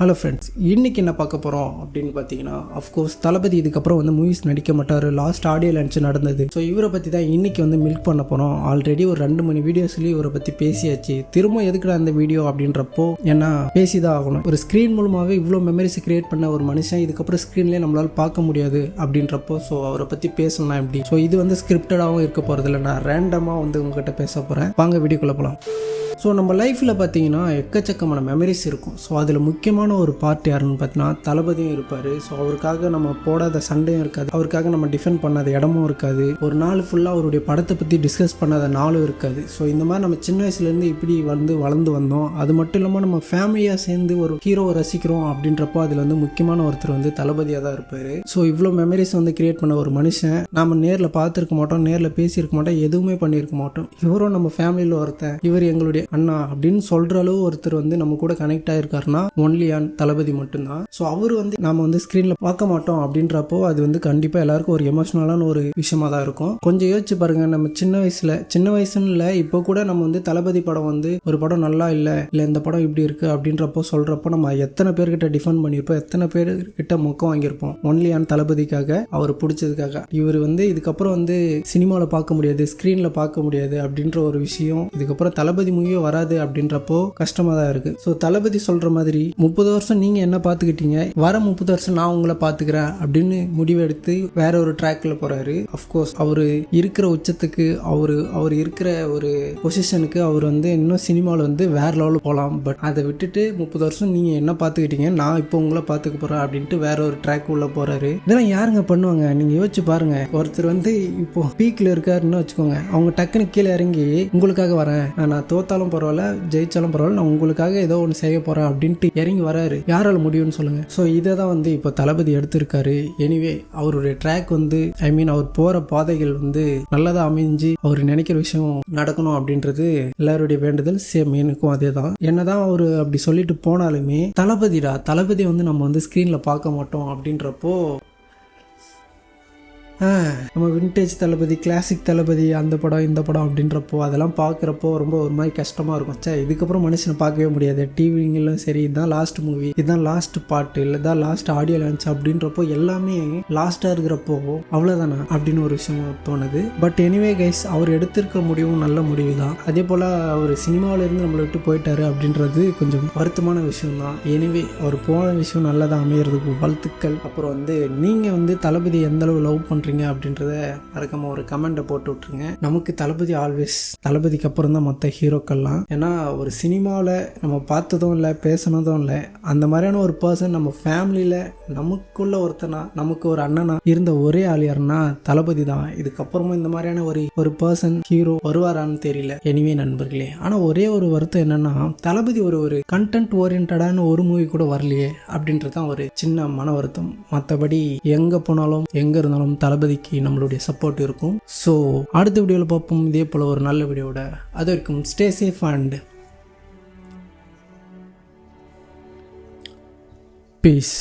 Hello friends, இன்றைக்கி என்ன பார்க்க போகிறோம் அப்படின்னு பார்த்தீங்கன்னா, அஃப்கோர்ஸ் தளபதி இதுக்கப்புறம் வந்து மூவிஸ் நடிக்க மாட்டார். லாஸ்ட் ஆடியோ லான்ச் நடந்தது. ஸோ இவரை பற்றி தான் இன்றைக்கி வந்து மில்க் பண்ண போகிறோம். ஆல்ரெடி ஒரு 2-3 வீடியோஸ்லேயும் இவரை பற்றி பேசியாச்சு. திரும்ப எதுக்குடா அந்த வீடியோ அப்படின்றப்போ ஏன்னா பேசி தான் ஆகணும். ஒரு ஸ்க்ரீன் மூலமாகவே இவ்வளோ மெமரிஸ் கிரியேட் பண்ண ஒரு மனுஷன் இதுக்கப்புறம் ஸ்க்ரீன்லேயே நம்மளால் பார்க்க முடியாது அப்படின்றப்போ ஸோ அவரை பற்றி பேசலாம் எப்படி. ஸோ இது வந்து ஸ்கிரிப்டடாகவும் இருக்க போகிறதில்ல, நான் ரேண்டமாக வந்து உங்ககிட்ட பேச போகிறேன். வாங்க வீடியோக்குள்ளே போகலாம். ஸோ நம்ம லைஃப்பில் பார்த்தீங்கன்னா எக்கச்சக்கமான மெமரிஸ் இருக்கும். ஸோ அதில் முக்கியமான ஒரு பார்ட் யாருன்னு பார்த்தீங்கன்னா தளபதியும் இருப்பார். ஸோ அவருக்காக நம்ம போடாத சண்டையும் இருக்காது, அவருக்காக நம்ம டிஃபெண்ட் பண்ணாத இடமும் இருக்காது, ஒரு நாள் ஃபுல்லாக அவருடைய படத்தை பற்றி டிஸ்கஸ் பண்ணாத நாளும் இருக்காது. ஸோ இந்த மாதிரி நம்ம சின்ன வயசுலேருந்து இப்படி வந்து வளர்ந்து வந்தோம். அது மட்டும் இல்லாமல் நம்ம ஃபேமிலியாக சேர்ந்து ஒரு ஹீரோவை ரசிக்கிறோம் அப்படின்றப்போ அதில் வந்து முக்கியமான ஒருத்தர் வந்து தளபதியாக தான் இருப்பார். ஸோ இவ்வளோ மெமரிஸ் வந்து கிரியேட் பண்ண ஒரு மனுஷன் நம்ம நேரில் பார்த்துருக்க மாட்டோம், நேரில் பேசியிருக்க மாட்டோம், எதுவுமே பண்ணியிருக்க மாட்டோம். இவரும் நம்ம ஃபேமிலியில் ஒருத்தன், இவர் எங்களுடைய அண்ணா அப்படின்னு சொல்ற அளவு ஒருத்தர் வந்து நம்ம கூட கனெக்ட் ஆயிருக்காருன்னா ஒன்லி ஆன் தளபதி மட்டும்தான். ஸோ அவர் வந்து நாம வந்து ஸ்கிரீன்ல பார்க்க மாட்டோம் அப்படின்றப்போ அது வந்து கண்டிப்பா எல்லாருக்கும் ஒரு எமோஷனலான ஒரு விஷயமா தான் இருக்கும். கொஞ்சம் யோசிச்சு பாருங்க, நம்ம சின்ன வயசுன்னு இல்லை, இப்போ கூட நம்ம வந்து தளபதி படம் வந்து ஒரு படம் நல்லா இல்லை இந்த படம் இப்படி இருக்கு அப்படின்றப்போ சொல்றப்போ நம்ம எத்தனை பேர்கிட்ட டிஃபெண்ட் பண்ணியிருப்போம், எத்தனை பேர்கிட்ட மொக்கம் வாங்கியிருப்போம் ஒன்லி ஆன் தளபதிக்காக, அவர் பிடிச்சதுக்காக. இவர் வந்து இதுக்கப்புறம் வந்து சினிமாவில் பார்க்க முடியாது, ஸ்க்ரீனில் பார்க்க முடியாது அப்படின்ற ஒரு விஷயம் இதுக்கப்புறம் தளபதி மூவியே வராது அப்படின்றப்போ கஷ்டமா தான் இருக்கு. ஸோ தளபதி சொல்ற மாதிரி 30 வருஷம் நீங்க என்ன பார்த்துக்கிட்டீங்க, வர 30 வருஷம் நான் உங்களை பார்த்துக்கிறேன் அப்படின்னு முடிவெடுத்து வேற ஒரு ட்ராக்ல போறாரு. அஃப்கோர்ஸ் அவரு இருக்கிற உச்சத்துக்கு, அவர் இருக்கிற ஒரு பொசிஷனுக்கு அவர் வந்து இன்னும் சினிமாவில் வந்து வேற லெவலில் போகலாம். பட் அதை விட்டுட்டு 30 வருஷம் நீங்க என்ன பார்த்துக்கிட்டீங்க, நான் இப்போ உங்களை பார்த்துக்க போறேன் அப்படின்ட்டு வேற ஒரு ட்ராக் உள்ள போறாரு. இதெல்லாம் யாருங்க பண்ணுவாங்க? நீங்க யோசிச்சு பாருங்க. ஒருத்தர் வந்து இப்போ பீக்ல இருக்காருன்னு வச்சுக்கோங்க, அவங்க டக்குன்னு கீழே இறங்கி உங்களுக்காக வரேன், நான் தோத்தாலும் பரவாயில்ல ஜெயிச்சாலும் பரவாயில்ல, நான் உங்களுக்காக ஏதோ ஒன்று செய்ய போறேன் அப்படின்ட்டு இறங்கி வராரு. யாரால முடியும்னு சொல்லுங்க. ஸோ இதை தான் வந்து இப்போ தளபதி எடுத்திருக்காரு. எனிவே அவருடைய ட்ராக் வந்து அவர் போற பாதைகள் வந்து நல்லதா அமைஞ்சு அவர் நினைக்கிற விஷயம் நடக்கணும் அப்படின்றது எல்லாருடைய வேண்டுதல். சேம் எனக்கும் அதே தான். என்னதான் அவரு அப்படி சொல்லிட்டு போனாலுமே தளபதி வந்து நம்ம வந்து ஸ்கிரீன்ல பார்க்க மாட்டோம் அப்படின்றப்போ நம்ம விண்டேஜ் தளபதி, கிளாசிக் தளபதி, அந்த படம் இந்த படம் அப்படின்றப்போ அதெல்லாம் பார்க்குறப்போ ரொம்ப ஒரு மாதிரி கஷ்டமாக இருக்கும். இதுக்கப்புறம் மனுஷனை பார்க்கவே முடியாது. டிவிங்களும் சரி, இதுதான் லாஸ்ட் மூவி, இதுதான் லாஸ்ட் பாட்டு, இல்லை தான் லாஸ்ட் ஆடியோ லான்ச் அப்படின்றப்போ எல்லாமே லாஸ்ட்டாக இருக்கிறப்போ அவ்வளோதானே அப்படின்னு ஒரு விஷயம் தோணுது. பட் எனிவே கைஸ், அவர் எடுத்திருக்க முடிவும் நல்ல முடிவு தான். அதே போல் அவர் சினிமாவிலேருந்து நம்மளை விட்டு போயிட்டாரு அப்படின்றது கொஞ்சம் வருத்தமான விஷயம் தான். எனிவே அவர் போன விஷயம் நல்லதாக அமையிறதுக்கு வாழ்த்துக்கள். அப்புறம் வந்து நீங்கள் வந்து தளபதி எந்த அளவு லவ் பண்ணுறீங்க அப்படின்றத மறக்காம ஒரு கமெண்ட்டை போட்டு விட்டுருங்க. நமக்கு தளபதி ஆல்வேஸ், தளபதிக்கு அப்புறம் தான் மற்ற ஹீரோக்கள்லாம். ஏன்னா ஒரு சினிமாவில் நம்ம பார்த்ததும் இல்லை, பேசினதும் இல்லை, அந்த மாதிரியான ஒரு பர்சன் நம்ம ஃபேமிலியில் நமக்குள்ள ஒருத்தனா, நமக்கு ஒரு அண்ணனா இருந்த ஒரே ஆள் யாருன்னா தளபதி தான். இதுக்கப்புறமும் இந்த மாதிரியான ஒரு பர்சன் ஹீரோ வருவாரான்னு தெரியல. எனிவே நண்பர்களே, ஆனால் ஒரே ஒரு வருத்தம் என்னன்னா, தளபதி ஒரு கண்டென்ட் ஓரியன்டான ஒரு மூவி கூட வரலையே அப்படின்றது தான் ஒரு சின்ன மன வருத்தம். மற்றபடி எங்கே போனாலும் எங்கே இருந்தாலும் தளபதிக்கு நம்மளுடைய சப்போர்ட் இருக்கும். ஸோ அடுத்த வீடியோவில் பார்ப்போம் இதே போல் ஒரு நல்ல வீடியோட. அது வரைக்கும் ஸ்டே சேஃப் அண்ட் பீஸ்.